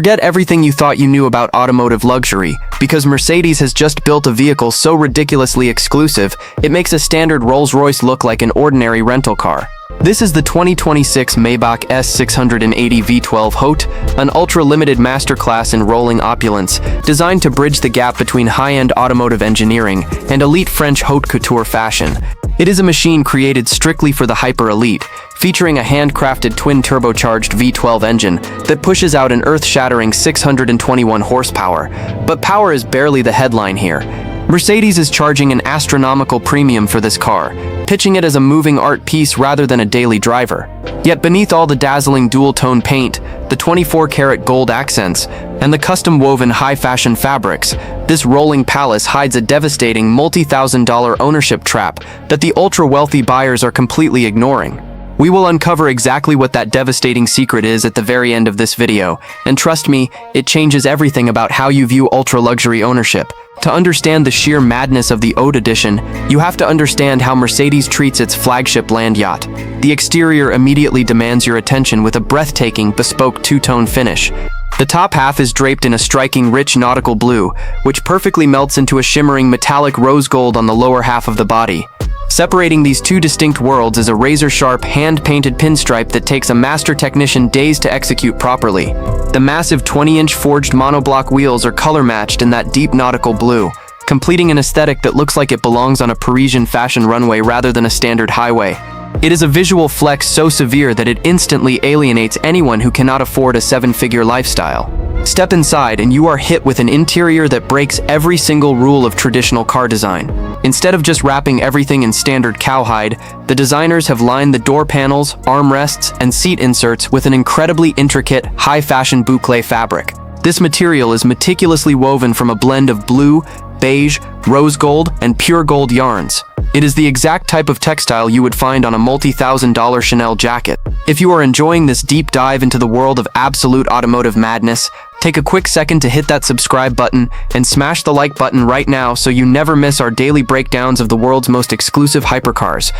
Forget everything you thought you knew about automotive luxury, because Mercedes has just built a vehicle so ridiculously exclusive, it makes a standard Rolls-Royce look like an ordinary rental car. This is the 2026 Maybach S 680 V12 Haute, an ultra-limited masterclass in rolling opulence, designed to bridge the gap between high-end automotive engineering and elite French haute couture fashion. It is a machine created strictly for the hyper-elite, featuring a handcrafted twin-turbocharged V12 engine that pushes out an earth-shattering 621 horsepower. But power is barely the headline here. Mercedes is charging an astronomical premium for this car, pitching it as a moving art piece rather than a daily driver. Yet beneath all the dazzling dual-tone paint, the 24-karat gold accents, and the custom-woven high-fashion fabrics, this rolling palace hides a devastating multi-thousand-dollar ownership trap that the ultra-wealthy buyers are completely ignoring. We will uncover exactly what that devastating secret is at the very end of this video, and trust me, it changes everything about how you view ultra-luxury ownership. To understand the sheer madness of the Haute Edition, you have to understand how Mercedes treats its flagship land yacht. The exterior immediately demands your attention with a breathtaking, bespoke two-tone finish. The top half is draped in a striking rich nautical blue, which perfectly melts into a shimmering metallic rose gold on the lower half of the body. Separating these two distinct worlds is a razor-sharp, hand-painted pinstripe that takes a master technician days to execute properly. The massive 20-inch forged monoblock wheels are color-matched in that deep nautical blue, completing an aesthetic that looks like it belongs on a Parisian fashion runway rather than a standard highway. It is a visual flex so severe that it instantly alienates anyone who cannot afford a seven-figure lifestyle. Step inside and you are hit with an interior that breaks every single rule of traditional car design. Instead of just wrapping everything in standard cowhide, the designers have lined the door panels, armrests, and seat inserts with an incredibly intricate, high-fashion boucle fabric. This material is meticulously woven from a blend of blue, beige, rose gold, and pure gold yarns. It is the exact type of textile you would find on a multi-thousand-dollar Chanel jacket. If you are enjoying this deep dive into the world of absolute automotive madness, take a quick second to hit that subscribe button and smash the like button right now so you never miss our daily breakdowns of the world's most exclusive hypercars.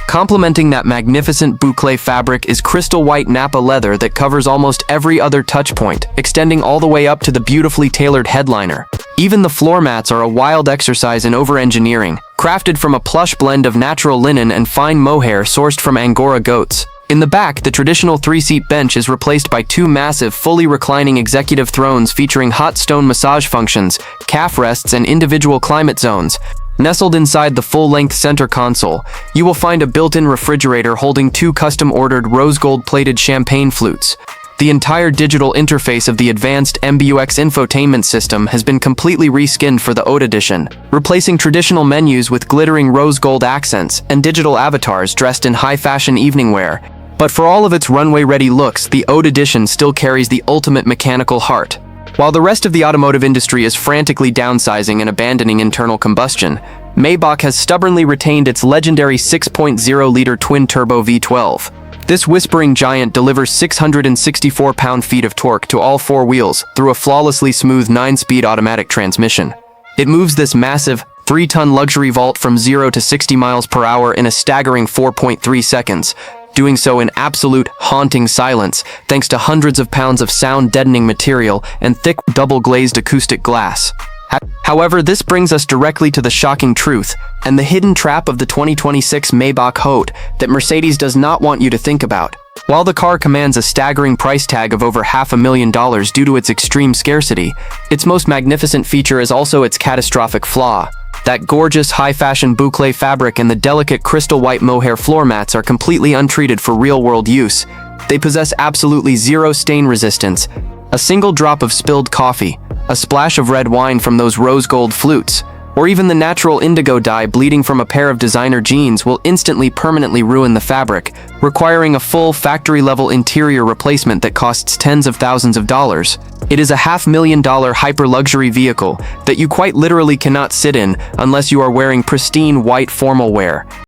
Complementing that magnificent boucle fabric is crystal white Napa leather that covers almost every other touch point, extending all the way up to the beautifully tailored headliner. Even the floor mats are a wild exercise in over-engineering, crafted from a plush blend of natural linen and fine mohair sourced from Angora goats. In the back, the traditional three-seat bench is replaced by two massive, fully reclining executive thrones featuring hot stone massage functions, calf rests, and individual climate zones. Nestled inside the full-length center console, you will find a built-in refrigerator holding two custom-ordered rose gold-plated champagne flutes. The entire digital interface of the advanced MBUX infotainment system has been completely reskinned for the Haute Edition, replacing traditional menus with glittering rose gold accents and digital avatars dressed in high-fashion evening wear. But for all of its runway-ready looks, the Haute Edition still carries the ultimate mechanical heart. While the rest of the automotive industry is frantically downsizing and abandoning internal combustion, Maybach has stubbornly retained its legendary 6.0-liter twin-turbo V12. This whispering giant delivers 664 pound-feet of torque to all four wheels through a flawlessly smooth 9-speed automatic transmission. It moves this massive, 3-ton luxury vault from 0 to 60 miles per hour in a staggering 4.3 seconds, doing so in absolute, haunting silence thanks to hundreds of pounds of sound-deadening material and thick, double-glazed acoustic glass. However, this brings us directly to the shocking truth and the hidden trap of the 2026 Maybach Haute that Mercedes does not want you to think about. While the car commands a staggering price tag of over $500,000 due to its extreme scarcity, its most magnificent feature is also its catastrophic flaw. That gorgeous high-fashion boucle fabric and the delicate crystal white mohair floor mats are completely untreated for real-world use. They possess absolutely zero stain resistance, a single drop of spilled coffee, a splash of red wine from those rose gold flutes, or even the natural indigo dye bleeding from a pair of designer jeans will instantly permanently ruin the fabric, requiring a full factory-level interior replacement that costs tens of thousands of dollars. It is a $500,000 hyper-luxury vehicle that you quite literally cannot sit in unless you are wearing pristine white formal wear.